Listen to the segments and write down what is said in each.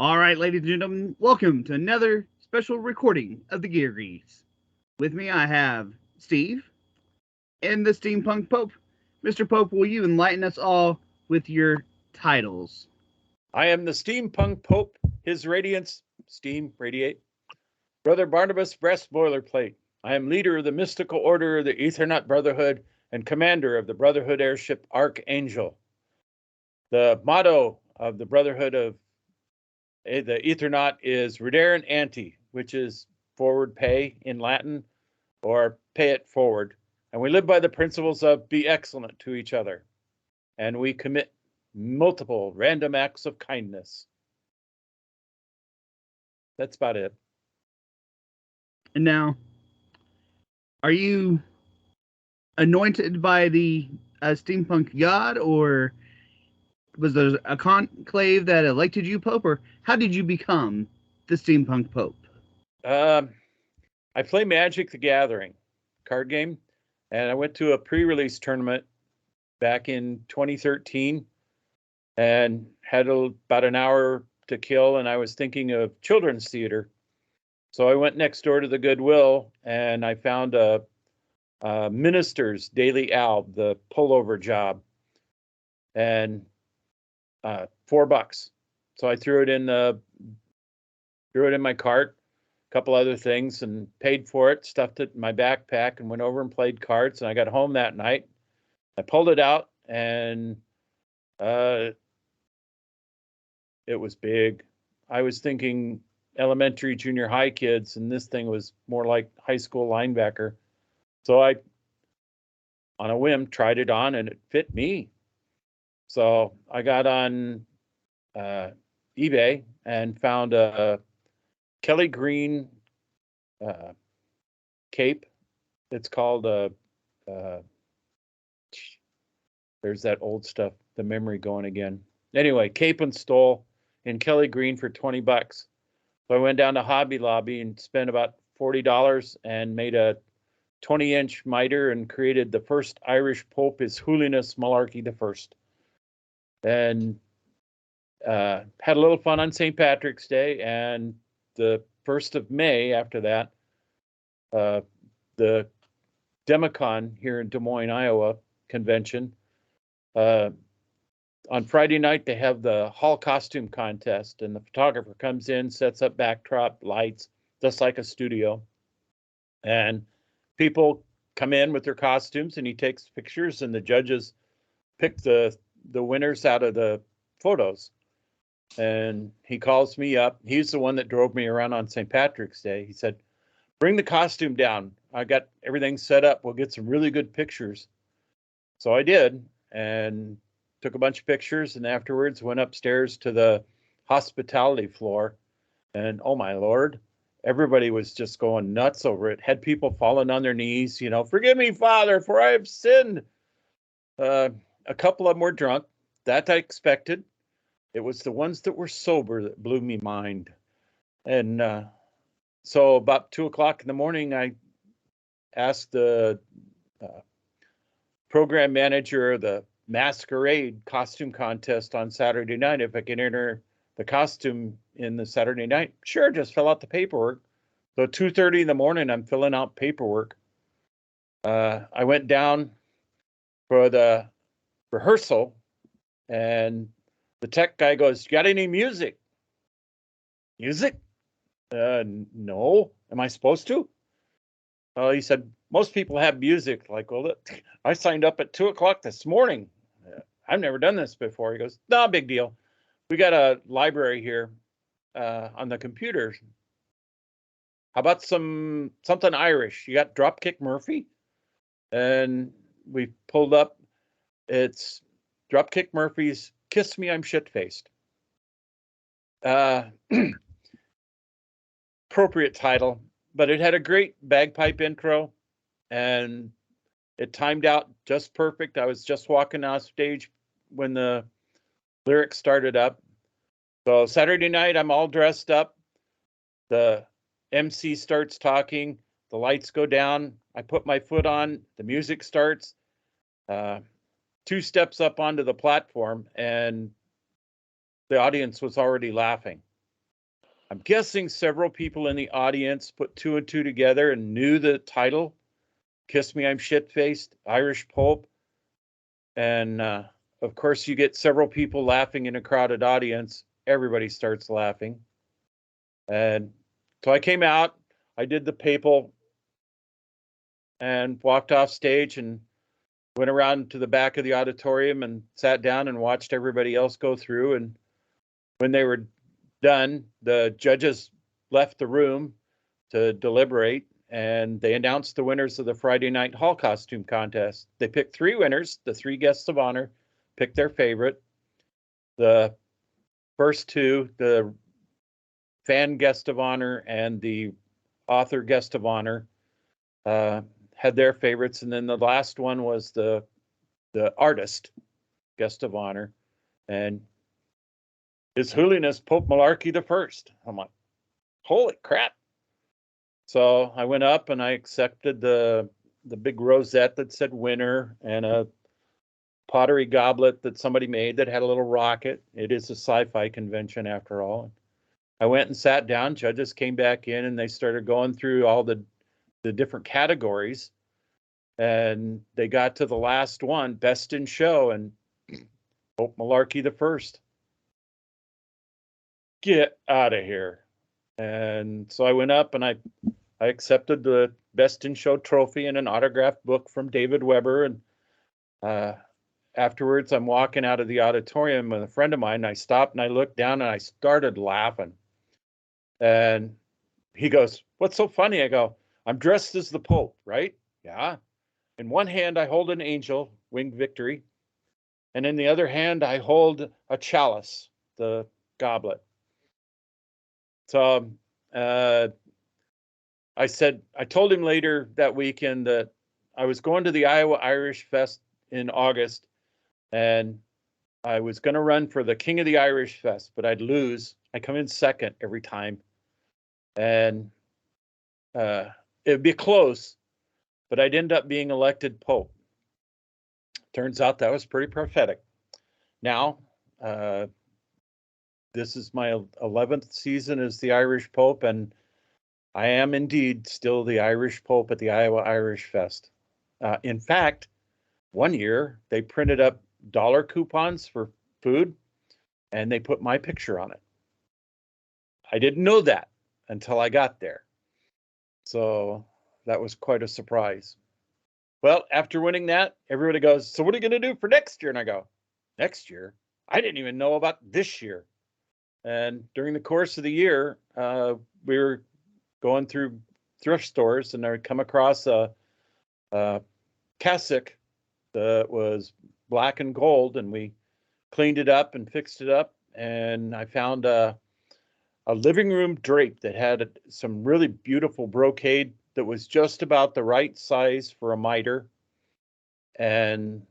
All right, ladies and gentlemen, welcome to another special recording of the Gear Grease. With me, I have Steve and the Steampunk Pope. Mr. Pope, will you enlighten us all with your titles? I am the Steampunk Pope, his radiance, steam, radiate. Brother Barnabas, breast boilerplate. I am leader of the mystical order of the Ethernet Brotherhood and commander of the Brotherhood airship Archangel. The motto of the Brotherhood of the Ethernaut is Redarin Ante, which is forward pay in Latin, or pay it forward. And we live by the principles of be excellent to each other. And we commit multiple random acts of kindness. That's about it. And now, are you anointed by the steampunk god, or was there a conclave that elected you Pope, or how did you become the Steampunk Pope? I play Magic the Gathering card game, and I went to a pre-release tournament back in 2013 and had about an hour to kill, and I was thinking of children's theater. So I went next door to the Goodwill, and I found a Minister's Daily Alb, the pullover job, and $4. So I threw it in my cart, a couple other things, and paid for it, stuffed it in my backpack, and went over and played cards. And I got home that night. I pulled it out, and it was big. I was thinking elementary, junior high kids, and this thing was more like high school linebacker. So I, on a whim, tried it on, and it fit me. So I got on eBay and found a Kelly Green cape. It's called there's that old stuff, the memory going again. Anyway, cape and stole in Kelly Green for $20. So I went down to Hobby Lobby and spent about $40 and made a 20-inch miter and created the first Irish Pope, His Holiness Malarkey I. And had a little fun on St. Patrick's Day, and the 1st of May after that, the Demicon here in Des Moines, Iowa convention. On Friday night, they have the hall costume contest, and the photographer comes in, sets up backdrop, lights, just like a studio. And people come in with their costumes, and he takes pictures, and the judges pick the winners out of the photos. And he calls me up. He's the one that drove me around on St. Patrick's Day. He said, bring the costume down. I got everything set up. We'll get some really good pictures. So I did, and took a bunch of pictures, and afterwards went upstairs to the hospitality floor. And oh my Lord, everybody was just going nuts over it. Had people falling on their knees, forgive me, Father, for I have sinned. A couple of them were drunk. That I expected. It was the ones that were sober that blew me mind. And so about 2:00 in the morning, I asked the program manager of the masquerade costume contest on Saturday night if I could enter the costume in the Saturday night. Sure, just fill out the paperwork. So 2:30 in the morning, I'm filling out paperwork. I went down for the rehearsal, and the tech guy goes, "You got any music?" Music? No. Am I supposed to? He said, most people have music. Like, well, I signed up at 2:00 this morning. I've never done this before. He goes, no, big deal. We got a library here on the computer. How about something Irish? You got Dropkick Murphy? And we pulled up. It's Dropkick Murphy's Kiss Me, I'm Shit-Faced. Appropriate title, but it had a great bagpipe intro, and it timed out just perfect. I was just walking off stage when the lyrics started up. So Saturday night, I'm all dressed up. The MC starts talking. The lights go down. I put my foot on. The music starts. 2 steps up onto the platform, and the audience was already laughing. I'm guessing several people in the audience put 2 and 2 together and knew the title, Kiss Me, I'm Shit-Faced, Irish Pope. And of course, you get several people laughing in a crowded audience. Everybody starts laughing. And so I came out, I did the papal and walked off stage and went around to the back of the auditorium and sat down and watched everybody else go through. And when they were done, the judges left the room to deliberate, and they announced the winners of the Friday night hall costume contest. They picked 3 winners. The 3 guests of honor picked their favorite. The first 2, the fan guest of honor and the author guest of honor, had their favorites. And then the last one was the artist guest of honor. And His Holiness Pope Malarkey I. I'm like, holy crap. So I went up and I accepted the big rosette that said winner and a pottery goblet that somebody made that had a little rocket. It is a sci-fi convention after all. I went and sat down. Judges came back in and they started going through all the different categories. And they got to the last one, Best in Show, and Pope Malarkey I. Get out of here. And so I went up and I accepted the Best in Show trophy and an autographed book from David Weber. And afterwards, I'm walking out of the auditorium with a friend of mine. And I stopped and I looked down and I started laughing. And he goes, "What's so funny?" I go, "I'm dressed as the Pope, right?" "Yeah." "In one hand, I hold an angel, winged victory. And in the other hand, I hold a chalice, the goblet." So I told him later that weekend that I was going to the Iowa Irish Fest in August, and I was going to run for the King of the Irish Fest, but I'd lose. I come in second every time. And it'd be close, but I'd end up being elected Pope. Turns out that was pretty prophetic. Now, this is my 11th season as the Irish Pope, and I am indeed still the Irish Pope at the Iowa Irish Fest. In fact, one year they printed up dollar coupons for food, and they put my picture on it. I didn't know that until I got there. So that was quite a surprise. Well, after winning that, everybody goes, "So what are you going to do for next year?" And I go, "Next year? I didn't even know about this year." And during the course of the year, we were going through thrift stores, and I would come across a cassock that was black and gold, and we cleaned it up and fixed it up. And I found a living room drape that had some really beautiful brocade that was just about the right size for a mitre. And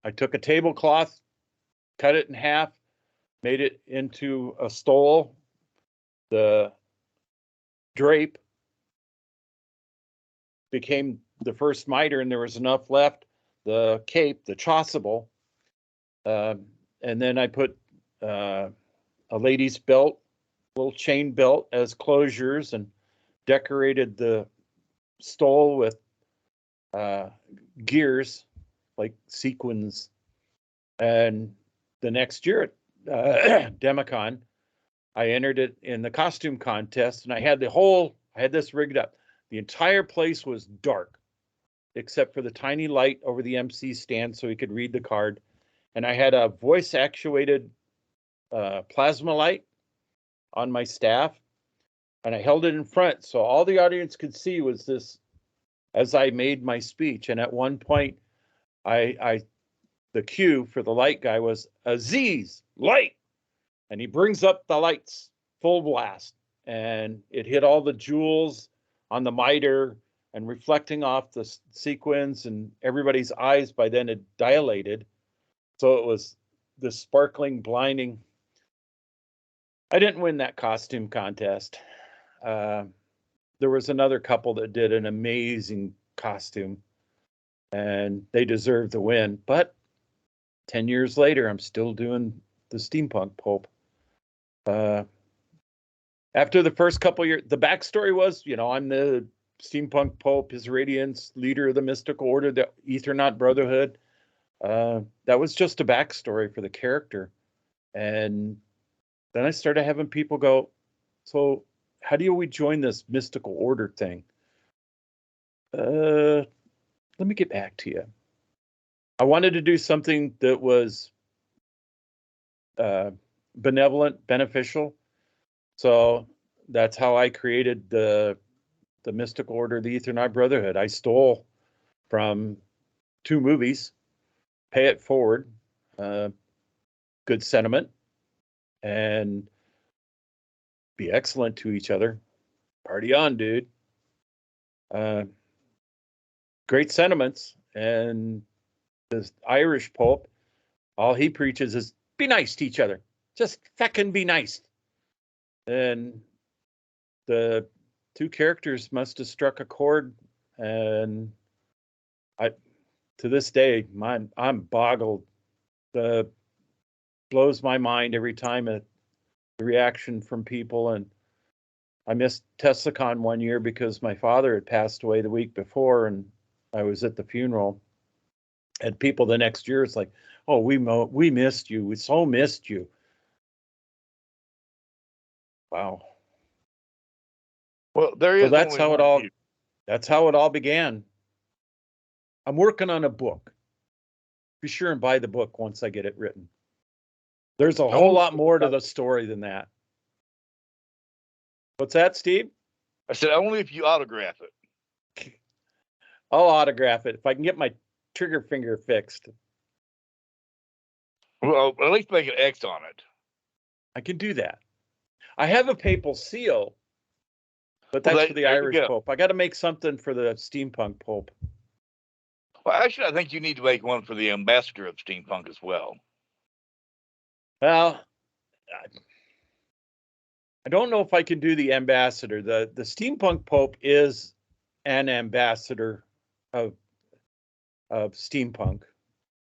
I took a tablecloth, cut it in half, made it into a stole. The drape became the first mitre, and there was enough left. The cape, the chasuble, and then I put a lady's belt, little chain belt as closures, and decorated the stole with gears like sequins. And the next year at Demicon, I entered it in the costume contest, and I had this rigged up. The entire place was dark, except for the tiny light over the MC stand so he could read the card. And I had a voice-actuated plasma light on my staff, and I held it in front so all the audience could see was this as I made my speech. And at one point, the cue for the light guy was Aziz, light! And he brings up the lights, full blast, and it hit all the jewels on the mitre and reflecting off the sequins, and everybody's eyes by then had dilated. So it was this sparkling, blinding. I didn't win that costume contest. There was another couple that did an amazing costume, and they deserved the win. But 10 years later, I'm still doing the Steampunk Pope. After the first couple years, the backstory was, I'm the Steampunk Pope, his radiance, leader of the mystical order, the Ethernaut Brotherhood. That was just a backstory for the character. And then I started having people go, so how do we join this mystical order thing? Let me get back to you. I wanted to do something that was benevolent, beneficial. So that's how I created the mystical order, the Ethernaut Brotherhood. I stole from 2 movies, Pay It Forward, good sentiment, and be excellent to each other. Party on, dude. Great sentiments. And this Irish Pope, all he preaches is be nice to each other. Just feckin' be nice. And the 2 characters must have struck a chord, and to this day, I'm boggled. Blows my mind every time at the reaction from people. And I missed TeslaCon one year because my father had passed away the week before, and I was at the funeral. And people the next year, it's like, oh, we missed you. We so missed you. Wow. Well, there is. So that's how it all began. I'm working on a book. Be sure and buy the book once I get it written. There's a whole lot more to the story than that. What's that, Steve? I said only if you autograph it. I'll autograph it if I can get my trigger finger fixed. Well, at least make an X on it. I can do that. I have a papal seal, but that's for the Irish Pope. I got to make something for the Steampunk Pope. Well, actually, I think you need to make one for the ambassador of steampunk as well. Well, I don't know if I can do the ambassador. The Steampunk Pope is an ambassador of steampunk.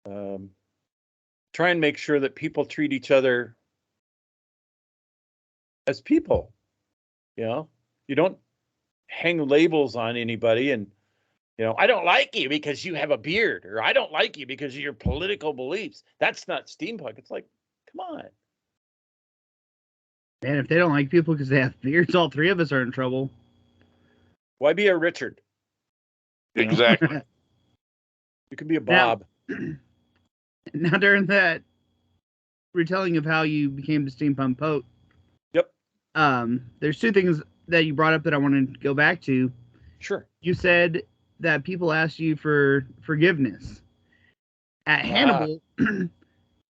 Try and make sure that people treat each other as people. You don't hang labels on anybody and, I don't like you because you have a beard, or I don't like you because of your political beliefs. That's not steampunk. It's like, come on. Man, if they don't like people because they have beards, all 3 of us are in trouble. Why be a Richard? Exactly. You can be a Bob. Now during that retelling of how you became the Steampunk Pope. Yep. There's 2 things that you brought up that I wanted to go back to. Sure. You said that people asked you for forgiveness. At Hannibal,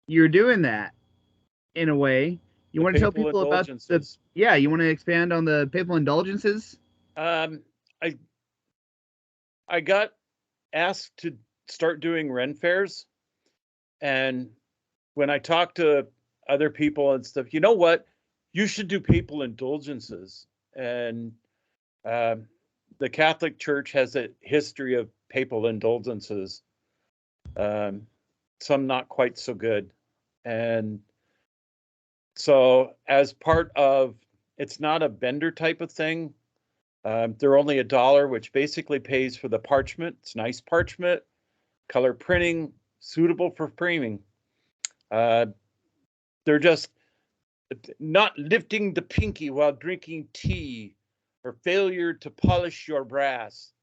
you're doing that in a way. You want to tell people about you want to expand on the papal indulgences? I got asked to start doing Ren fairs, and when I talked to other people and stuff, you know what? You should do papal indulgences. And the Catholic Church has a history of papal indulgences, some not quite so good. And so as part of, it's not a vendor type of thing. They're only $1, which basically pays for the parchment. It's nice parchment, color printing, suitable for framing. They're just not lifting the pinky while drinking tea, or failure to polish your brass.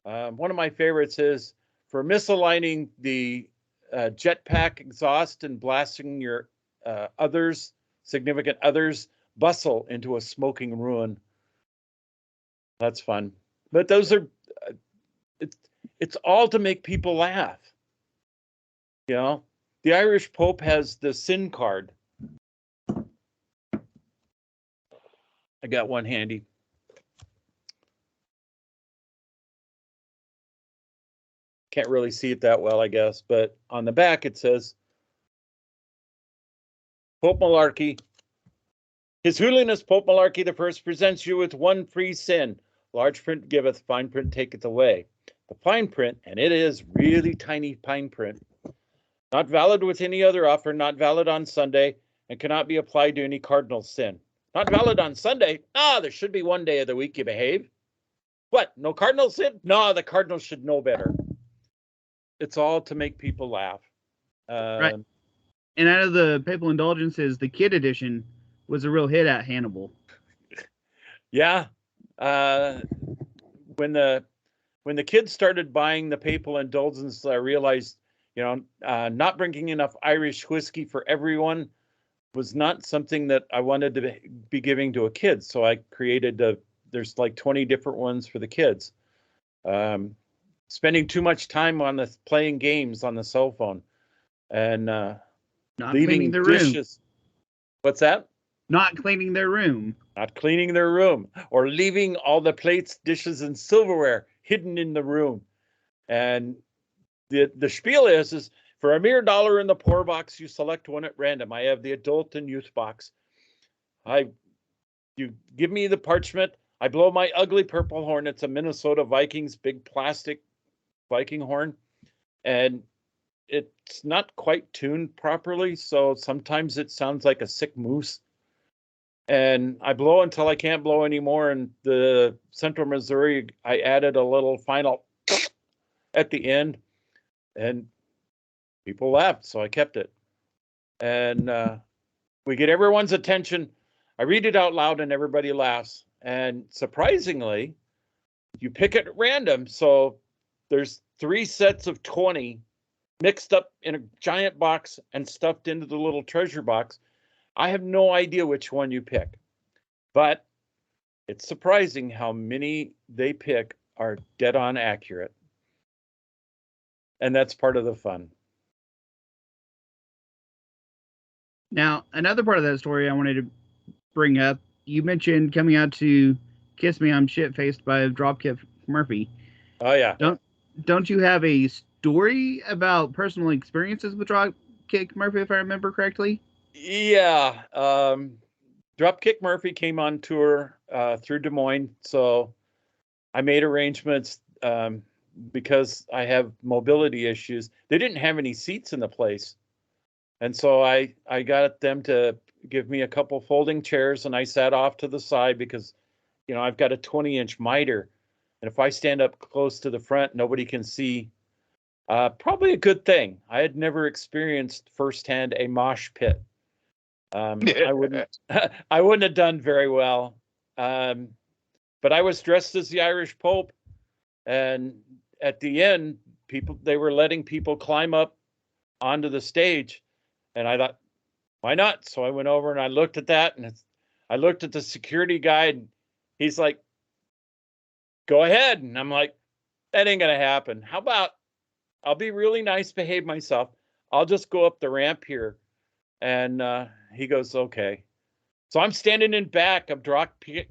One of my favorites is for misaligning the jetpack exhaust and blasting your significant others, bustle into a smoking ruin. That's fun. But those are, it's all to make people laugh. The Irish Pope has the sin card. I got one handy. Can't really see it that well, I guess, but on the back it says, Pope Malarkey, His Holiness Pope Malarkey I presents you with one free sin. Large print giveth, fine print taketh away. The fine print, and it is really tiny fine print, not valid with any other offer, not valid on Sunday, and cannot be applied to any cardinal sin. Not valid on Sunday. There should be one day of the week you behave. What? No cardinal sin? No, the cardinals should know better. It's all to make people laugh. Right. And out of the papal indulgences, the kid edition was a real hit at Hannibal. Yeah. When the kids started buying the papal indulgences, I realized, not bringing enough Irish whiskey for everyone was not something that I wanted to be giving to a kid. So I created there's like 20 different ones for the kids. Spending too much time on playing games on the cell phone and not leaving their dishes. Room. What's that? Not cleaning their room. Not cleaning their room, or leaving all the plates, dishes, and silverware hidden in the room. And the spiel is for a mere $1 in the poor box, you select one at random. I have the adult and youth box. You give me the parchment. I blow my ugly purple horn. It's a Minnesota Vikings big plastic Viking horn, and it's not quite tuned properly, so sometimes it sounds like a sick moose. And I blow until I can't blow anymore. And the Central Missouri, I added a little final at the end, and people laughed, so I kept it. And we get everyone's attention. I read it out loud, and everybody laughs. And surprisingly, you pick it at random. So there's 3 sets of 20 mixed up in a giant box and stuffed into the little treasure box. I have no idea which one you pick, but it's surprising how many they pick are dead on accurate. And that's part of the fun. Now, another part of that story I wanted to bring up, you mentioned coming out to Kiss Me, I'm Shit-Faced by Dropkick Murphy. Oh, yeah. Don't you have a story about personal experiences with Dropkick Murphy, if I remember correctly? Yeah. Dropkick Murphy came on tour through Des Moines, so I made arrangements because I have mobility issues. They didn't have any seats in the place, and so I got them to give me a couple folding chairs, and I sat off to the side because, I've got a 20-inch miter, and if I stand up close to the front, nobody can see. Probably a good thing. I had never experienced firsthand a mosh pit. I wouldn't have done very well. But I was dressed as the Irish Pope, and at the end, they were letting people climb up onto the stage, and I thought, why not? So I went over and I looked at that, and I looked at the security guy, and he's like, go ahead. And I'm like, that ain't gonna happen. How about I'll be really nice, behave myself. I'll just go up the ramp here. And he goes, okay. So I'm standing in back of Dropkick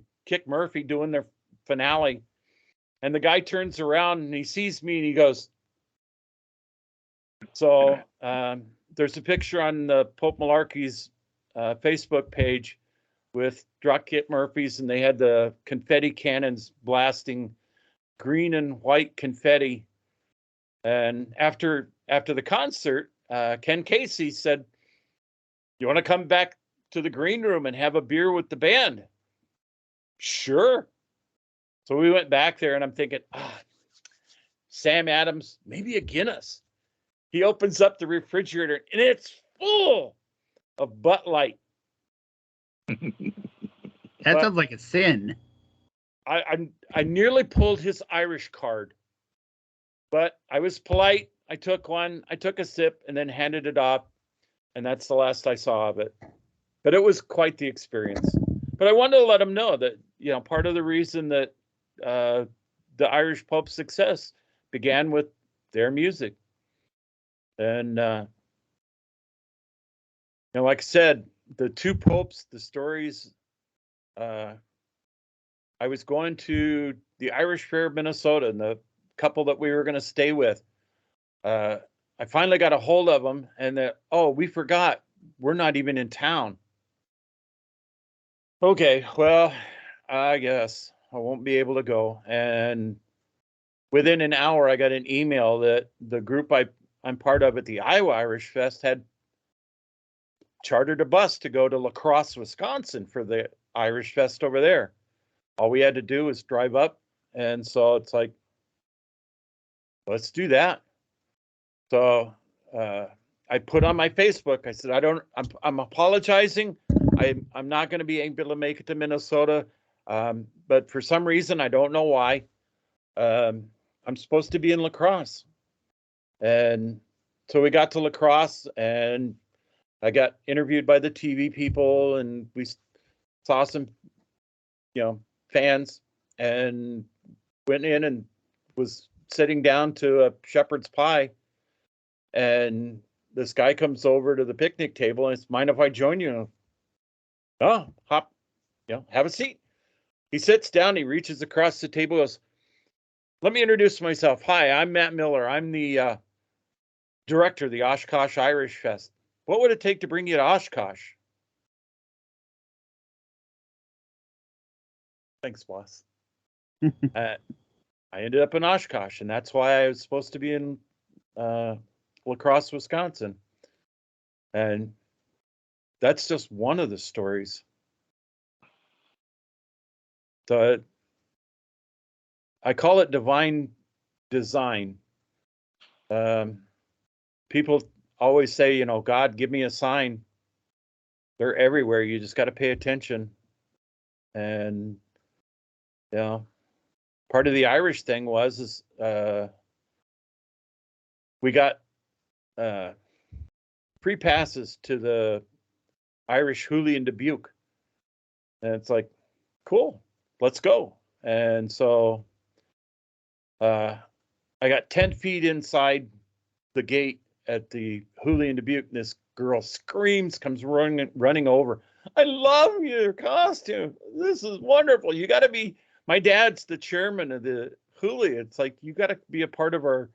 Murphy doing their finale. And the guy turns around and he sees me and he goes. So there's a picture on the Pope Malarkey's Facebook page with Dropkick Murphys, and they had the confetti cannons blasting green and white confetti. And after the concert, Ken Casey said, you want to come back to the green room and have a beer with the band? Sure. So we went back there, and I'm thinking, Sam Adams, maybe a Guinness. He opens up the refrigerator, and it's full of Bud Light. That sounds like a sin. I nearly pulled his Irish card, but I was polite. I took one. I took a sip and then handed it off. And that's the last I saw of it. But it was quite the experience. But I wanted to let them know that, part of the reason that the Irish Pope's success began with their music. And, like I said, the 2 popes, the stories, I was going to the Irish Fair of Minnesota, and the couple that we were going to stay with, I finally got a hold of them, and we forgot, we're not even in town. Okay, well, I guess I won't be able to go. And within an hour, I got an email that the group I'm part of at the Iowa Irish Fest had chartered a bus to go to La Crosse, Wisconsin for the Irish Fest over there. All we had to do was drive up. And so it's like, let's do that. So I put on my Facebook, I said, I'm apologizing. I'm not going to be able to make it to Minnesota. But for some reason, I don't know why, I'm supposed to be in La Crosse. And so we got to La Crosse, and I got interviewed by the TV people, and we saw some, fans, and went in and was sitting down to a shepherd's pie. And this guy comes over to the picnic table and it's, mind if I join you? Oh, hop, have a seat. He sits down, he reaches across the table, goes, let me introduce myself. Hi, I'm Matt Miller. I'm the director of the Oshkosh Irish Fest. What would it take to bring you to Oshkosh? Thanks, boss. I ended up in Oshkosh, and that's why I was supposed to be in La Crosse, Wisconsin. And that's just one of the stories. So I call it divine design. People always say, God, give me a sign. They're everywhere. You just got to pay attention. And, part of the Irish thing was we got free passes to the Irish Hoolie in Dubuque. And it's like, cool, let's go. And so I got 10 feet inside the gate at the Hoolie in Dubuque, and this girl screams, comes running over. I love your costume. This is wonderful. You got to be, my dad's the chairman of the Hoolie. It's like, you got to be a part of our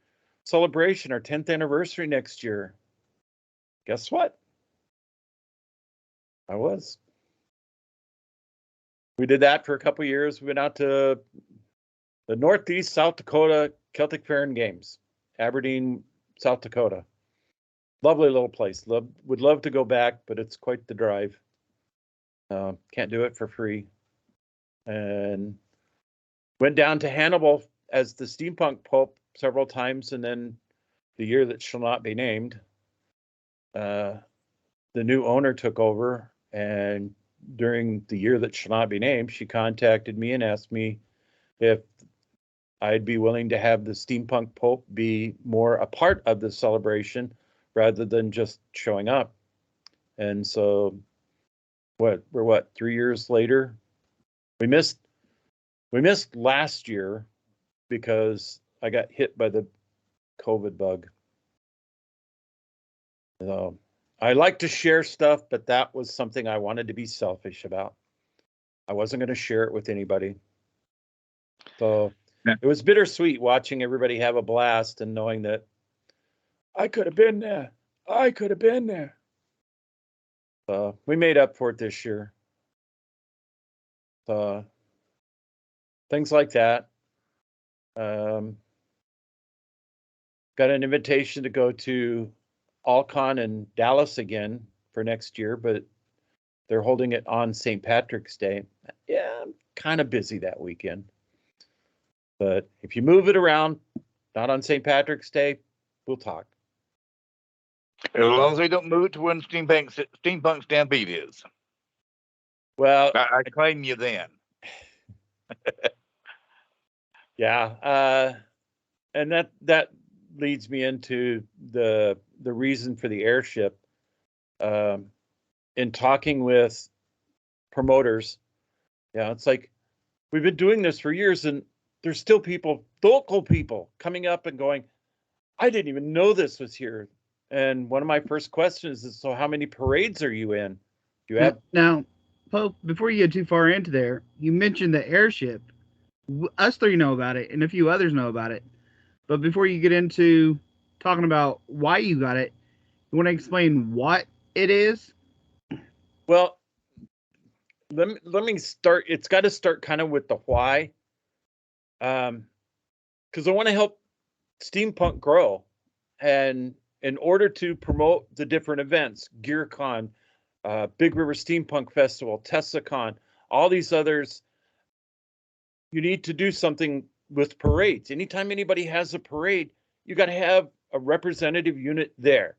celebration, our 10th anniversary next year. Guess what? I was. We did that for a couple of years. We went out to the Northeast South Dakota Celtic Fair and Games, Aberdeen, South Dakota. Lovely little place. Would love to go back, but it's quite the drive. Can't do it for free. And went down to Hannibal as the Steampunk Pope several times, and then the year that shall not be named, the new owner took over, and during the year that shall not be named, she contacted me and asked me if I'd be willing to have the Steampunk Pope be more a part of the celebration rather than just showing up. And so we're 3 years later? We missed last year because I got hit by the COVID bug. So I like to share stuff, but that was something I wanted to be selfish about. I wasn't going to share it with anybody. So It was bittersweet watching everybody have a blast and knowing that I could have been there. I could have been there. We made up for it this year. Things like that. Got an invitation to go to Alcon in Dallas again for next year, but they're holding it on St. Patrick's Day. Yeah, I'm kind of busy that weekend. But if you move it around, not on St. Patrick's Day, we'll talk. As long as they don't move it to when Steampunk Stampede is. Well, I claim you then. Yeah, and that leads me into the reason for the airship. In talking with promoters, it's like we've been doing this for years, and there's still local people coming up and going, I didn't even know this was here. And one of my first questions is, so how many parades are you in? Do you have now, Pope? Before you get too far into there, you mentioned the airship. Us three know about it, and a few others know about it. But before you get into talking about why you got it, you want to explain what it is? Well, let me start. It's got to start kind of with the why, because I want to help steampunk grow, and in order to promote the different events, GearCon, Big River Steampunk Festival, Tessacon, all these others. You need to do something with parades. Anytime anybody has a parade, you got to have a representative unit there,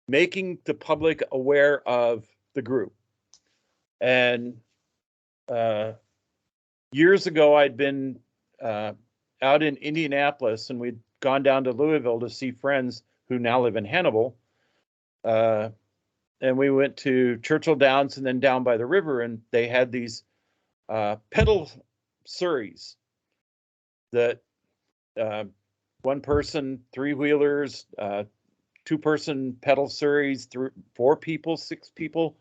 making the public aware of the group. And years ago, I'd been out in Indianapolis, and we'd gone down to Louisville to see friends who now live in Hannibal. And we went to Churchill Downs and then down by the river, and they had these pedal surreys that one person, three-wheelers, two-person pedal surreys, 4 people, 6 people,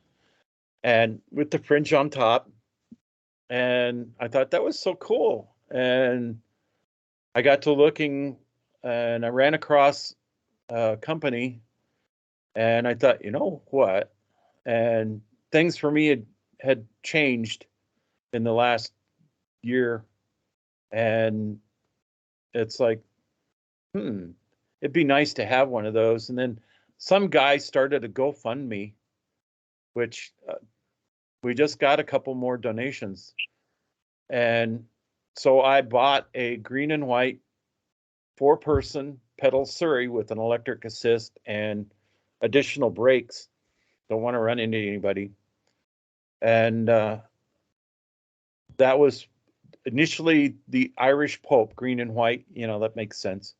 and with the fringe on top. And I thought that was so cool. And I got to looking, and I ran across a company, and I thought, you know what? And things for me had changed in the last year. And it's like, it'd be nice to have one of those. And then some guy started a GoFundMe, which we just got a couple more donations. And so I bought a green and white 4-person pedal surrey with an electric assist and additional brakes. Don't want to run into anybody. And that was initially the Irish Pope, green and white. You know, that makes sense.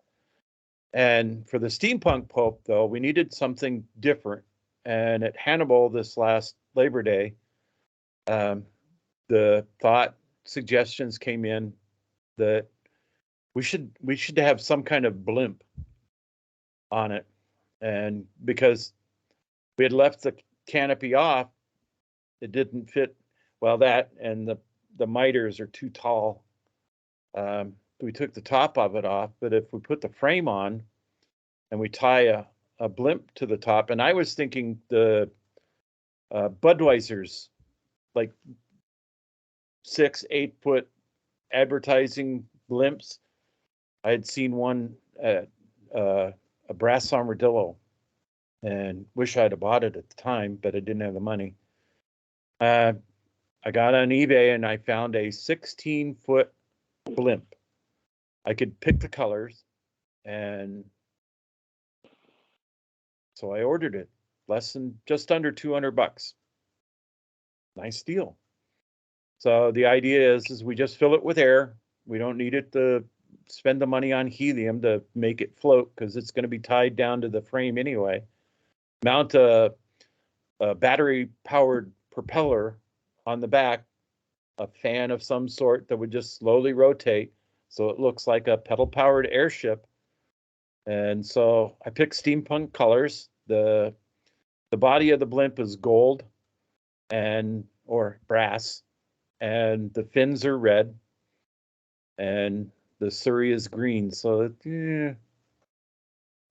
And for the Steampunk Pope, though, we needed something different. And at Hannibal this last Labor Day, the suggestions came in that we should have some kind of blimp on it. And because we had left the canopy off, it didn't fit. Well, that and the miters are too tall. We took the top of it off, but if we put the frame on and we tie a blimp to the top, and I was thinking the Budweiser's, like 6-8 foot advertising blimps. I had seen one at a Brass Armadillo, and wish I'd have bought it at the time, but I didn't have the money. I got on eBay and I found a 16-foot blimp. I could pick the colors, and so I ordered it. Just under $200. Nice deal. So the idea is we just fill it with air. We don't need it to spend the money on helium to make it float, because it's going to be tied down to the frame anyway. Mount a battery-powered propeller on the back, a fan of some sort that would just slowly rotate, so it looks like a pedal-powered airship. And so I picked steampunk colors. The body of the blimp is gold or brass, and the fins are red, and the surrey is green. So,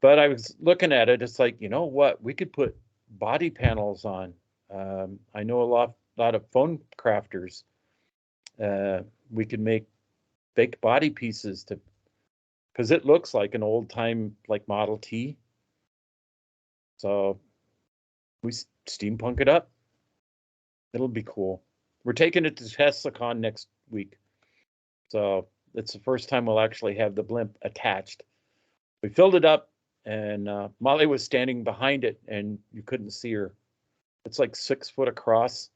but I was looking at it. It's like, you know what? We could put body panels on. I know a lot of phone crafters. We could make fake body pieces because it looks like an old time like Model T. So we steampunk it up. It'll be cool. We're taking it to Tessacon next week. So it's the first time we'll actually have the blimp attached. We filled it up, and Molly was standing behind it, and you couldn't see her. It's like 6 foot across,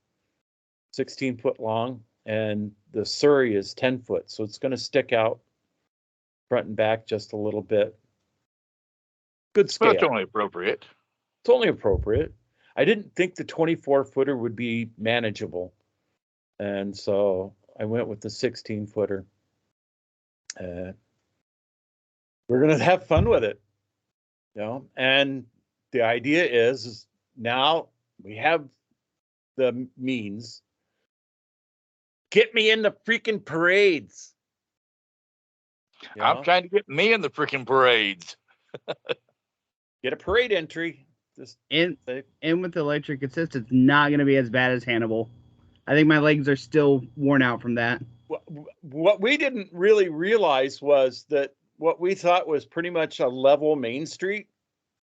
16 foot long, and the surrey is 10 foot. So it's going to stick out front and back just a little bit. Good scale. But it's only appropriate. It's only appropriate. I didn't think the 24-footer would be manageable. And so I went with the 16-footer. We're going to have fun with it. You know, and the idea is now we have the means. Get me in the freaking parades. You know? I'm trying to get me in the freaking parades. Get a parade entry. And with the electric assist, it's not going to be as bad as Hannibal. I think my legs are still worn out from that. What we didn't really realize was that what we thought was pretty much a level main street,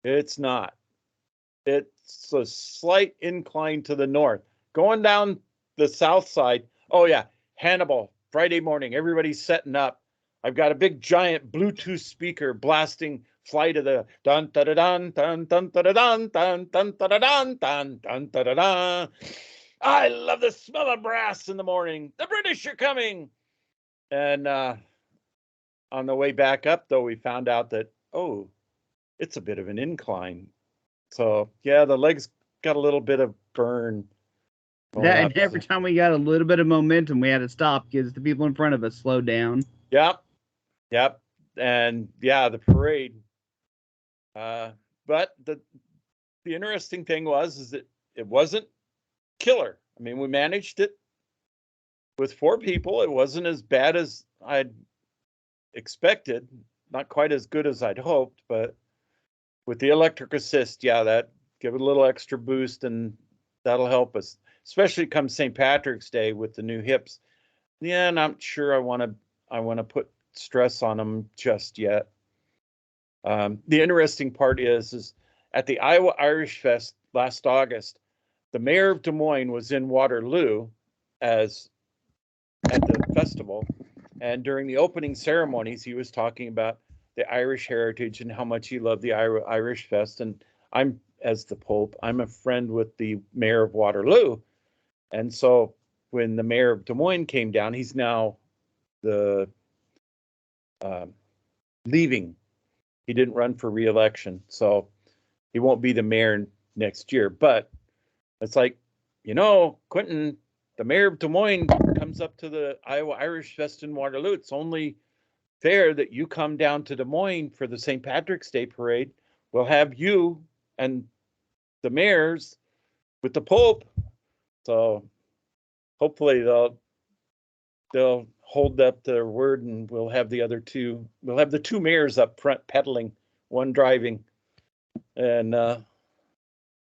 it's not. It's a slight incline to the north. Going down the south side, oh yeah, Hannibal, Friday morning, everybody's setting up. I've got a big giant Bluetooth speaker blasting Fly to the dun da da dun dun dun da da dun dun dun da da dun dun dun da da dun. I love the smell of brass in the morning. The British are coming. And on the way back up, though, we found out that, oh, it's a bit of an incline. So, yeah, the legs got a little bit of burn. That, and every time we got a little bit of momentum, we had to stop because the people in front of us slowed down. Yep. And, yeah, the parade. But the interesting thing is that it wasn't killer. I mean, we managed it with 4 people. It wasn't as bad as I'd expected, not quite as good as I'd hoped, but with the electric assist, yeah, that give it a little extra boost, and that'll help us, especially come St. Patrick's Day with the new hips. Yeah, not sure I want to put stress on them just yet. The interesting part is at the Iowa Irish Fest last August, the mayor of Des Moines was in Waterloo at the festival, and during the opening ceremonies, he was talking about the Irish heritage and how much he loved the Irish Fest. And I'm, as the Pope, I'm a friend with the mayor of Waterloo, and so when the mayor of Des Moines came down, he's now the leaving. He didn't run for re-election, so he won't be the mayor next year. But it's like, Quentin, the mayor of Des Moines comes up to the Iowa Irish Fest in Waterloo. It's only fair that you come down to Des Moines for the St. Patrick's Day parade. We'll have you and the mayors with the Pope. So hopefully they'll hold up their word, and we'll have the 2 mayors up front pedaling, one driving, and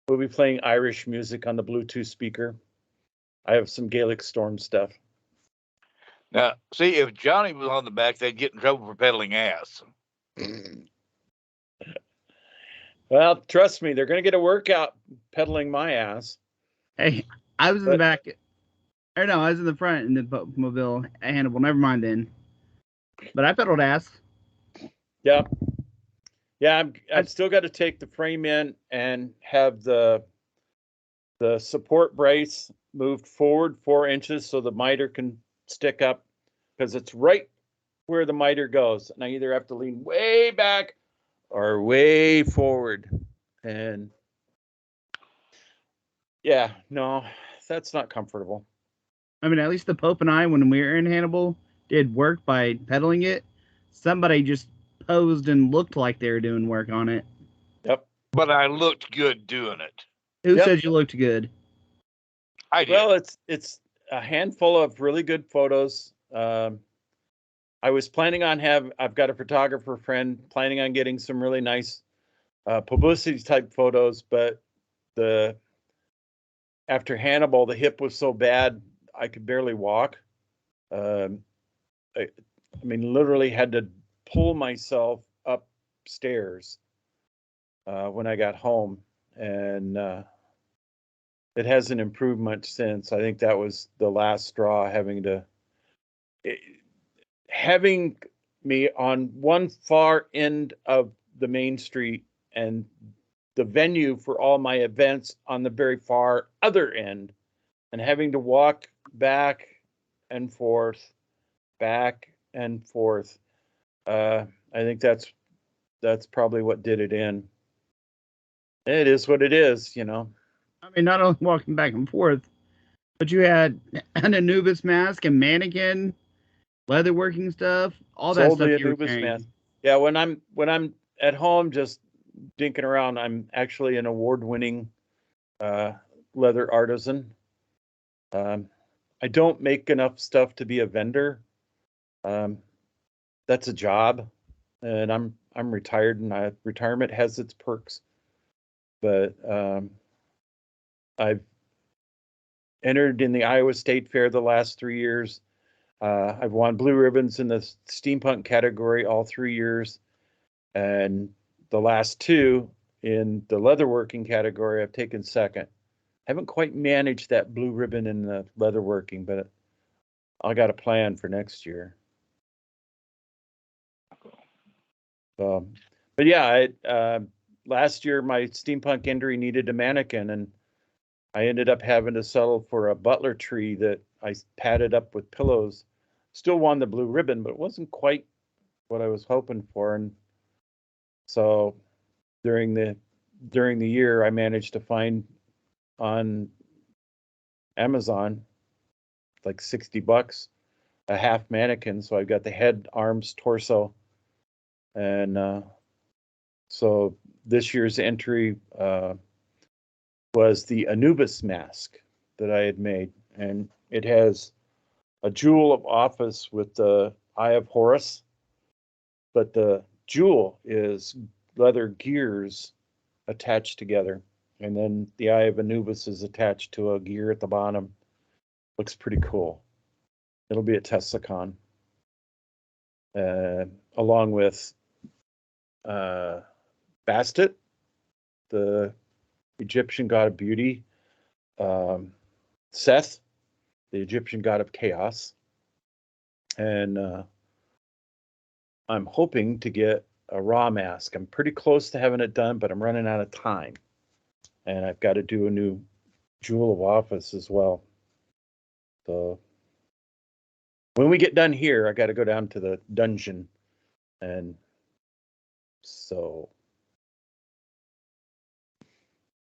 we'll be playing Irish music on the Bluetooth speaker. I have some Gaelic Storm stuff. Now, see, if Johnny was on the back, they'd get in trouble for peddling ass. Well, trust me, they're going to get a workout pedaling my ass. Hey, I was in the back. Or no, I was in the front in the mobile at Hannibal. Never mind then. But I pedaled ass. Yeah. Yeah, I've still got to take the frame in and have the support brace moved forward 4 inches so the miter can stick up, because it's right where the miter goes. And I either have to lean way back or way forward. And yeah, no, that's not comfortable. I mean, at least the Pope and I, when we were in Hannibal, did work by pedaling it. Somebody just posed and looked like they were doing work on it. Yep. But I looked good doing it. Who said you looked good? I did. Well, it's a handful of really good photos. I was planning on I've got a photographer friend planning on getting some really nice publicity type photos, but after Hannibal, the hip was so bad I could barely walk. I mean, literally had to pull myself upstairs when I got home, and it hasn't improved much since. I think that was the last straw, having me on one far end of the main street and the venue for all my events on the very far other end, and having to walk back and forth. I think that's probably what did it in. It is what it is, I mean, not only walking back and forth, but you had an Anubis mask and mannequin, leatherworking stuff, all that stuff you were carrying. Mask. Yeah, when I'm at home just dinking around, I'm actually an award-winning leather artisan. I don't make enough stuff to be a vendor. That's a job, and I'm retired, and retirement has its perks. But I've entered in the Iowa State Fair the last 3 years. I've won blue ribbons in the steampunk category all 3 years, and the last 2 in the leatherworking category, I've taken second. Haven't quite managed that blue ribbon in the leatherworking, but I got a plan for next year. But yeah, last year my steampunk injury needed a mannequin, and I ended up having to settle for a butler tree that I padded up with pillows. Still won the blue ribbon, but it wasn't quite what I was hoping for. And so during the year, I managed to find on Amazon like $60 a half mannequin. So I've got the head, arms, torso, and so this year's entry was the Anubis mask that I had made, and it has a jewel of office with the Eye of Horus, but the jewel is leather gears attached together, and then the Eye of Anubis is attached to a gear at the bottom. Looks pretty cool. It'll be at TeslaCon, along with Bastet, the Egyptian god of beauty, Seth, the Egyptian god of chaos, and I'm hoping to get a Ra mask. I'm pretty close to having it done, but I'm running out of time, and I've got to do a new Jewel of Office as well. So when we get done here, I got to go down to the dungeon, and so,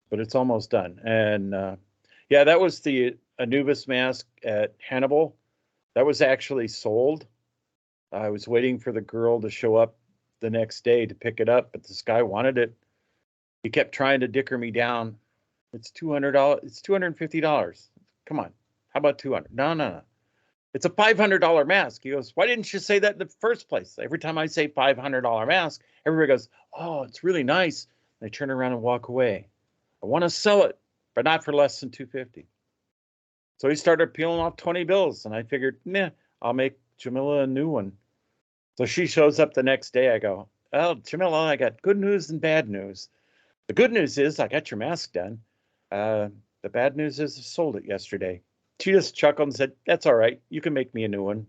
but it's almost done. And yeah, that was the Anubis mask at Hannibal. That was actually sold. I was waiting for the girl to show up the next day to pick it up, but this guy wanted it. He kept trying to dicker me down. It's $200. It's $250. Come on. How about 200? No. It's a $500 mask. He goes, why didn't you say that in the first place? Every time I say $500 mask, everybody goes, oh, it's really nice. And they turn around and walk away. I want to sell it, but not for less than $250. So he started peeling off 20 bills, and I figured, nah, I'll make Jamila a new one. So she shows up the next day. I go, oh, Jamila, I got good news and bad news. The good news is I got your mask done. The bad news is I sold it yesterday. She just chuckled and said, that's all right. You can make me a new one.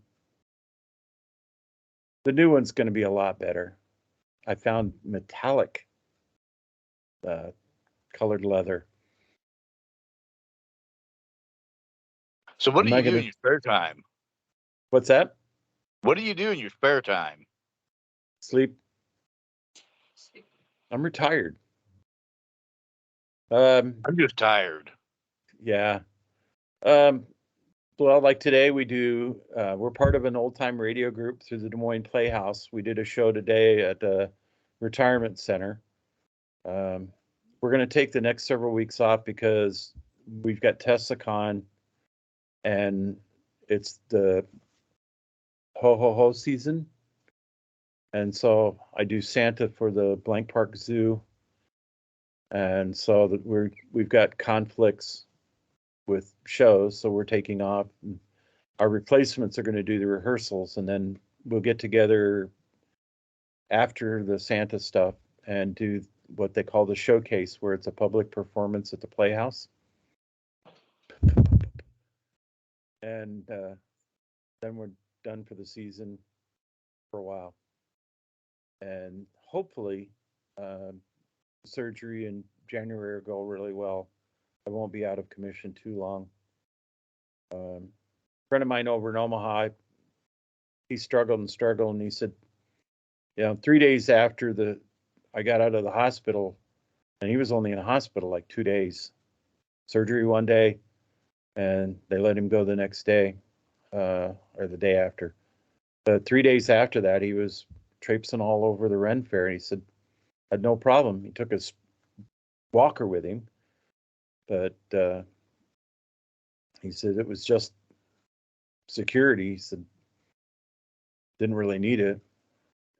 The new one's going to be a lot better. I found metallic colored leather. So what Am do I you do gonna- in your spare time? What's that? What do you do in your spare time? Sleep. I'm retired. Um, I'm just tired. yeah. Well, like today we do, we're part of an old time radio group through the Des Moines Playhouse. We did a show today at the retirement center. We're going to take the next several weeks off because we've got TeslaCon and it's the ho ho ho season. And so I do Santa for the Blank Park Zoo. And so that we've got conflicts with shows, so we're taking off. Our replacements are going to do the rehearsals, and then we'll get together after the Santa stuff and do what they call the showcase, where it's a public performance at the Playhouse. And then we're done for the season for a while. And hopefully, surgery in January will go really well. I won't be out of commission too long. A friend of mine over in Omaha, he struggled, and he said, 3 days after I got out of the hospital, and he was only in the hospital like 2 days, surgery one day, and they let him go the next day, or the day after. But 3 days after that, he was traipsing all over the Ren Fair, and he said, had no problem. He took his walker with him, but he said it was just security. He said, didn't really need it.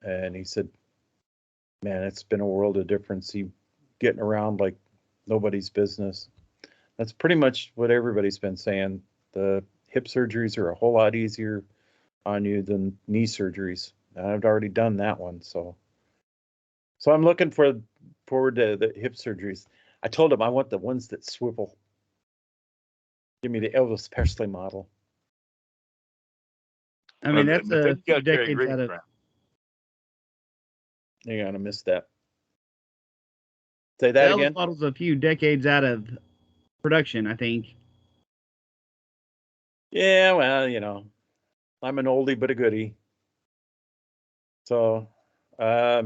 And he said, man, it's been a world of difference. He getting around like nobody's business. That's pretty much what everybody's been saying. The hip surgeries are a whole lot easier on you than knee surgeries. And I've already done that one. So I'm looking for forward to the hip surgeries. I told him I want the ones that swivel. Give me the Elvis Presley model. I mean, that's But then a you few gotta carry decades grease out of. around. Hang on, I missed that. Say that The Elvis again. model's a few decades out of production, I think. Yeah, well, you know, I'm an oldie but a goodie. So, yeah,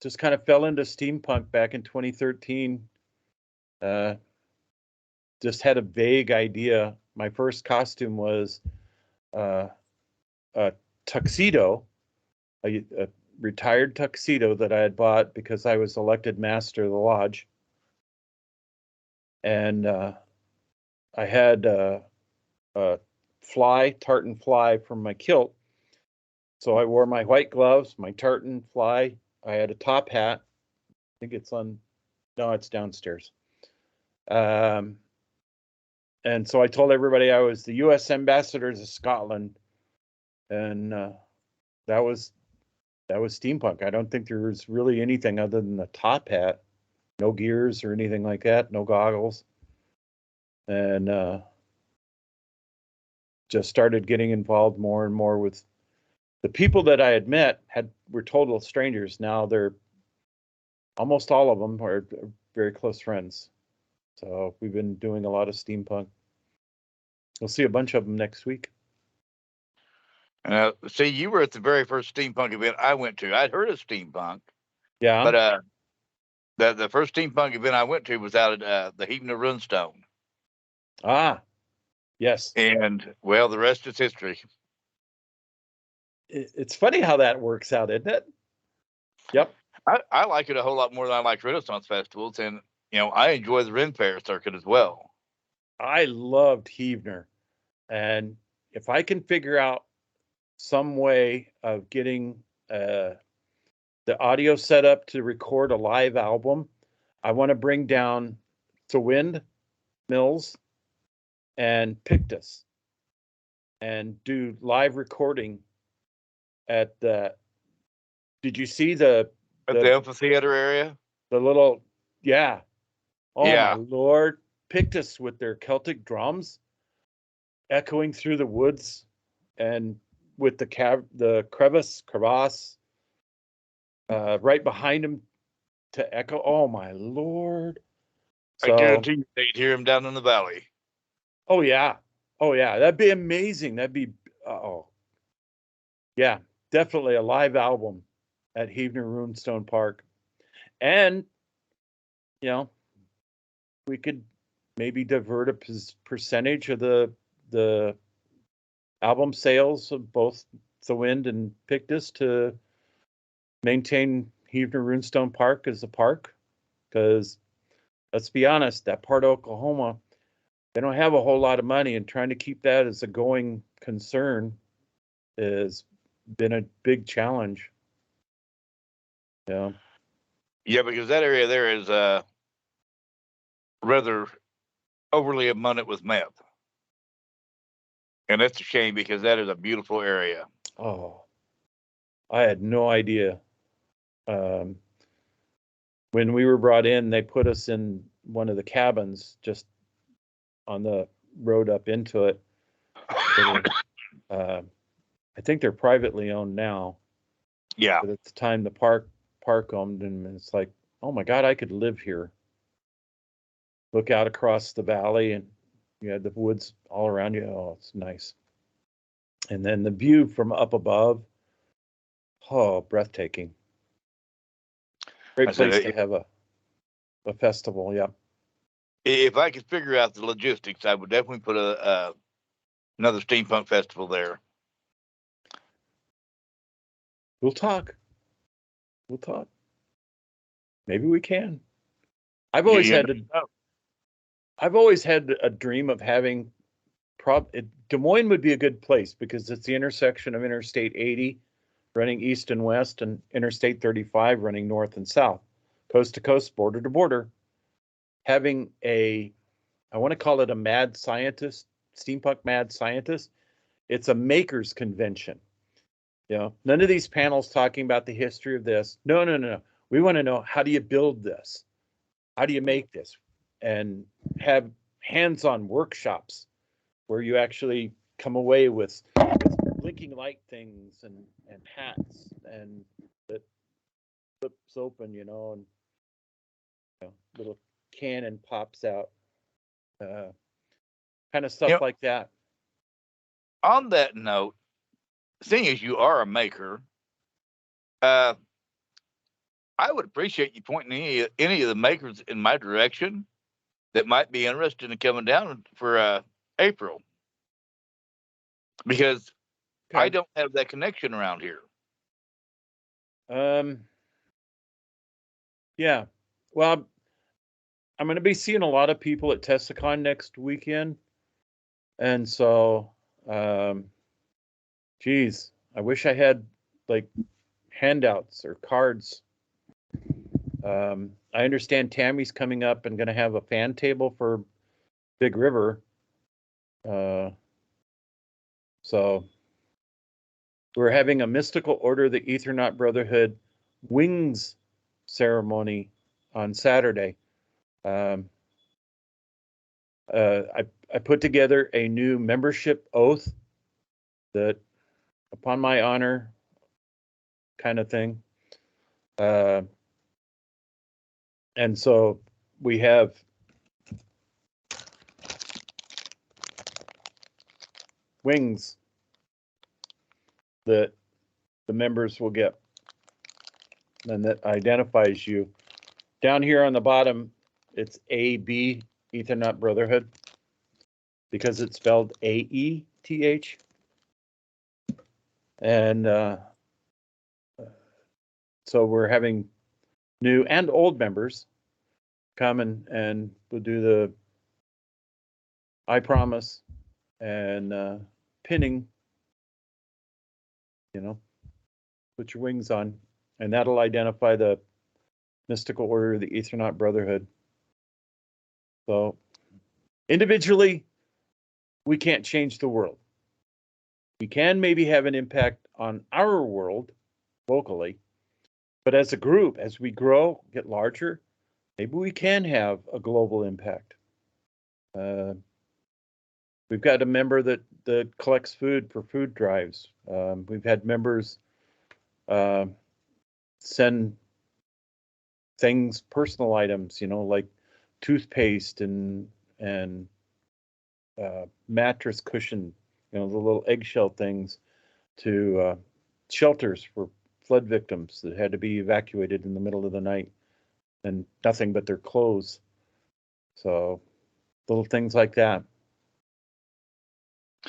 just kind of fell into steampunk back in 2013. Just had a vague idea. My first costume was a tuxedo, a retired tuxedo that I had bought because I was elected master of the lodge. And I had a tartan fly from my kilt. So I wore my white gloves, my tartan fly. I had a top hat. I think it's on, no, it's downstairs. And so I told everybody I was the U.S. ambassador to Scotland, and that was steampunk. I don't think there was really anything other than the top hat, no gears or anything like that, no goggles, and just started getting involved more and more with the people that I had met. Were total strangers. Now they're almost all of them are very close friends. So we've been doing a lot of steampunk. We'll see a bunch of them next week. See, you were at the very first steampunk event I went to. I'd heard of steampunk, Yeah. but the first steampunk event I went to was out at the Heaton of Runestone. Ah, yes. And well, the rest is history. It's funny how that works out, isn't it? Yep. I like it a whole lot more than I like Renaissance festivals, and I enjoy the Ren Fair circuit as well. I loved Heavener, and if I can figure out some way of getting the audio set up to record a live album, I want to bring down the Wind Mills and Pictus and do live recording at the. Did you see At the amphitheater area? The little, yeah. Oh Yeah. my Lord. Pictus with their Celtic drums echoing through the woods and with the crevasse right behind him to echo. Oh my Lord. I guarantee you they'd hear him down in the valley. Oh yeah. That'd be amazing. That'd be, yeah, definitely a live album at Heavener Runestone Park. And, we could maybe divert a percentage of the album sales of both The Wind and Pictus to maintain Heavener Runestone Park as a park. Because let's be honest, that part of Oklahoma, they don't have a whole lot of money, and trying to keep that as a going concern has been a big challenge. Yeah. Yeah, because that area there is rather overly abundant with meth. And that's a shame because that is a beautiful area. Oh, I had no idea. When we were brought in, they put us in one of the cabins just on the road up into it. I think they're privately owned now. Yeah. But at the time, the park owned them, and it's like, oh my God, I could live here. Look out across the valley, and you had the woods all around you. Oh, it's nice. And then the view from up above, oh, breathtaking. Great place to have a festival, yeah. If I could figure out the logistics, I would definitely put another steampunk festival there. We'll talk. Maybe we can. I've always had a dream of having. Des Moines would be a good place because it's the intersection of Interstate 80 running east and west and Interstate 35 running north and south, coast to coast, border to border. Having I want to call it a mad scientist, steampunk mad scientist. It's a makers convention. You know, none of these panels talking about the history of this. No, no, no, no. We want to know, how do you build this? How do you make this? And have hands-on workshops where you actually come away with blinking light things and hats and that flips open, you know, and little cannon pops out, kind of stuff like that. On that note, seeing as you are a maker, I would appreciate you pointing any of the makers in my direction that might be interested in coming down for April, because I don't have that connection around here. Yeah. Well, I'm going to be seeing a lot of people at Tessacon next weekend. And so, geez, I wish I had like handouts or cards. I understand Tammy's coming up and going to have a fan table for Big River. So we're having a Mystical Order of the Ethernaut Brotherhood wings ceremony on Saturday. I put together a new membership oath that, upon my honor, kind of thing. And so we have wings that the members will get, and that identifies you. Down here on the bottom, it's AB, Ethernaut Brotherhood, because it's spelled AETH. And so we're having new and old members come and we'll do the I promise and pinning, you know, put your wings on, and that'll identify the Mystical Order of the Ethernaut Brotherhood. So individually, we can't change the world. We can maybe have an impact on our world locally, but as a group, as we grow, get larger, maybe we can have a global impact. We've got a member that collects food for food drives. We've had members send things, personal items, you know, like toothpaste and mattress cushion, you know, the little eggshell things, to shelters for flood victims that had to be evacuated in the middle of the night, and nothing but their clothes. So little things like that.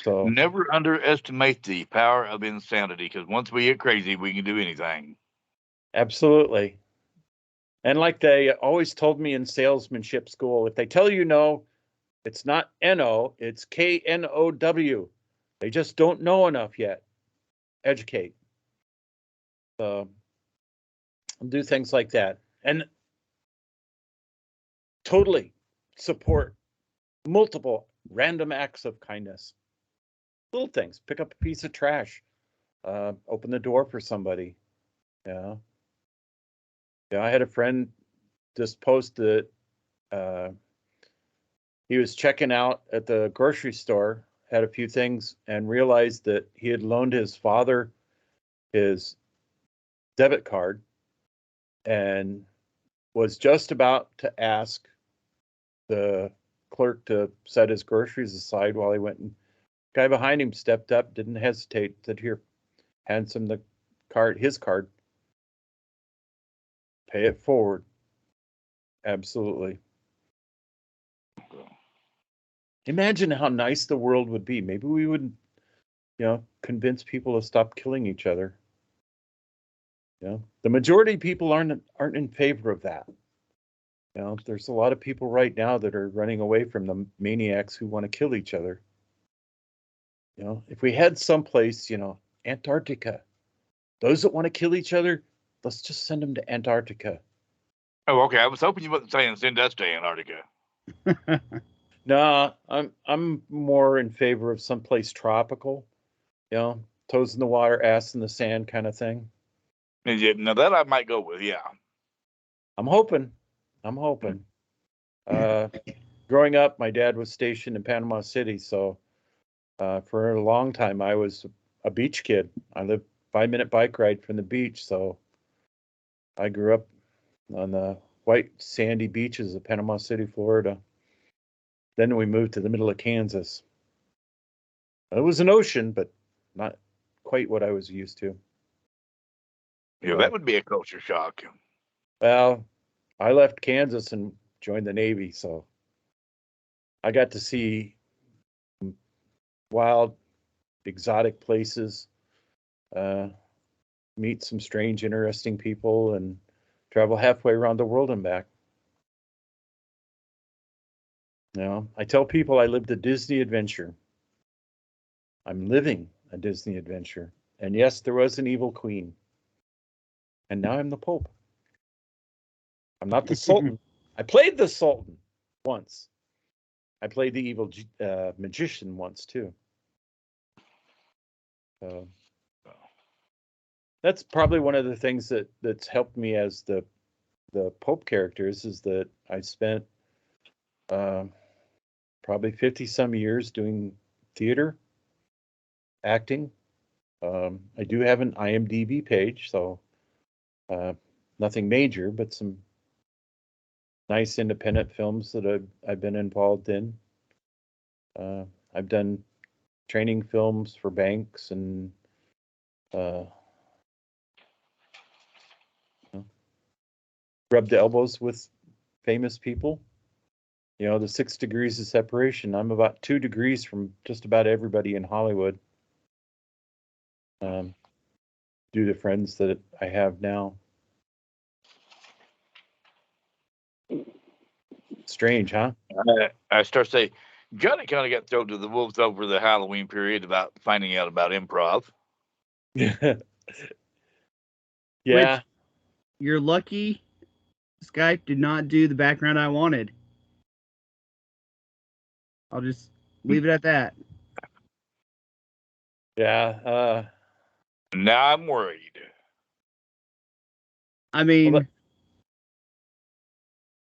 So never underestimate the power of insanity, because once we get crazy, we can do anything. Absolutely. And like they always told me in salesmanship school, if they tell you no, it's not N-O, it's K-N-O-W. They just don't know enough yet. Educate. So I'll do things like that. And totally support multiple random acts of kindness. Little things. Pick up a piece of trash. Open the door for somebody. Yeah. Yeah, I had a friend just post that he was checking out at the grocery store, had a few things, and realized that he had loaned his father his debit card and was just about to ask the clerk to set his groceries aside while he went, and guy behind him stepped up, didn't hesitate, said, "Here, hands him the card, his card. Pay it forward." Absolutely. Imagine how nice the world would be. Maybe we would, you know, convince people to stop killing each other. You know, the majority of people aren't in favor of that. You know, there's a lot of people right now that are running away from the maniacs who want to kill each other. You know, if we had someplace, you know, Antarctica, those that want to kill each other, let's just send them to Antarctica. Oh, okay. I was hoping you wasn't saying send us to Antarctica. No, I'm more in favor of someplace tropical. You know, toes in the water, ass in the sand kind of thing. Now that I might go with, yeah. I'm hoping. Growing up, my dad was stationed in Panama City, so for a long time I was a beach kid. I lived 5-minute bike ride from the beach, so I grew up on the white sandy beaches of Panama City, Florida. Then we moved to the middle of Kansas. It was an ocean, but not quite what I was used to. Yeah, that would be a culture shock. Well, I left Kansas and joined the Navy, so I got to see wild, exotic places, meet some strange, interesting people, and travel halfway around the world and back. You know, I tell people I lived a Disney adventure. I'm living a Disney adventure. And yes, there was an evil queen. And now I'm the Pope. I'm not the Sultan. I played the Sultan once. I played the evil magician once too. That's probably one of the things that's helped me as the Pope characters is that I spent probably 50 some years doing theater, acting. I do have an IMDb page, so nothing major, but some nice independent films that I've been involved in. I've done training films for banks and rubbed elbows with famous people. You know, the 6 degrees of separation. I'm about 2 degrees from just about everybody in Hollywood. Due to friends that I have now. Strange, huh? I start to say, Johnny kind of got thrown to the wolves over the Halloween period about finding out about improv. Yeah. Which, you're lucky Skype did not do the background I wanted. I'll just leave it at that. Yeah. Now I'm worried. I mean, well,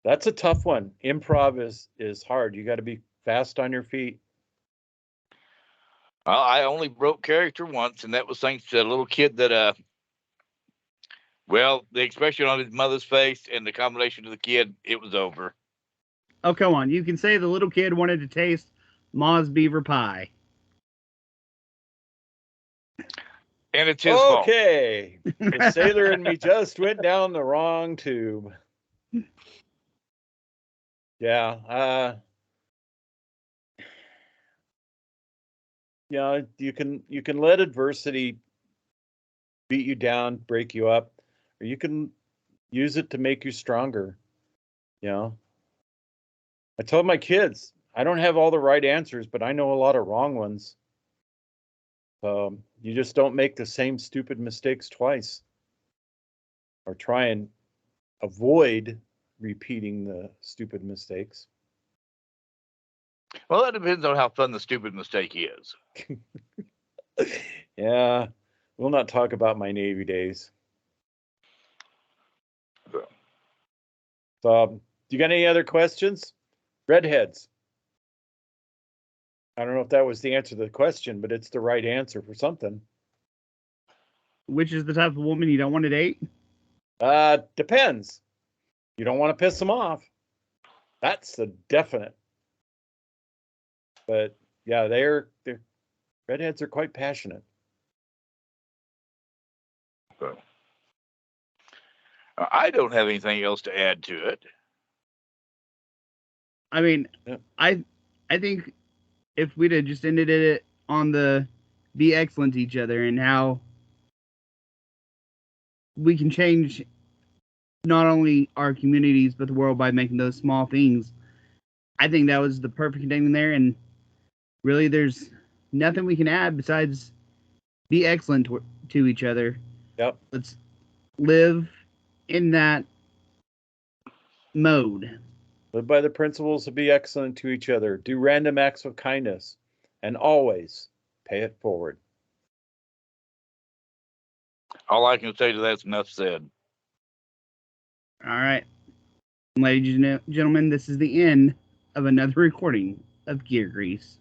that's a tough one. Improv is hard. You got to be fast on your feet. I only broke character once, and that was thanks to a little kid that, well, the expression on his mother's face and the combination of the kid, it was over. Oh, come on. You can say the little kid wanted to taste Ma's beaver pie. And it's his fault. Okay. The sailor and me just went down the wrong tube. Yeah. You can let adversity beat you down, break you up, or you can use it to make you stronger. You know, I told my kids, I don't have all the right answers, but I know a lot of wrong ones. You just don't make the same stupid mistakes twice, or try and avoid repeating the stupid mistakes. Well, that depends on how fun the stupid mistake is. Yeah, we'll not talk about my Navy days. So, do you got any other questions? Redheads. I don't know if that was the answer to the question, but it's the right answer for something. Which is the type of woman you don't want to date? Depends. You don't want to piss them off. That's the definite. But yeah, they're redheads are quite passionate. I don't have anything else to add to it. I mean, yeah. I think if we'd have just ended it on the be excellent to each other and how we can change not only our communities but the world by making those small things, I think that was the perfect thing there. And really, there's nothing we can add besides be excellent to each other. Yep. Let's live in that mode. Live by the principles of be excellent to each other. Do random acts of kindness. And always pay it forward. All I can say to that's enough said. All right. Ladies and gentlemen, this is the end of another recording of Gear Grease.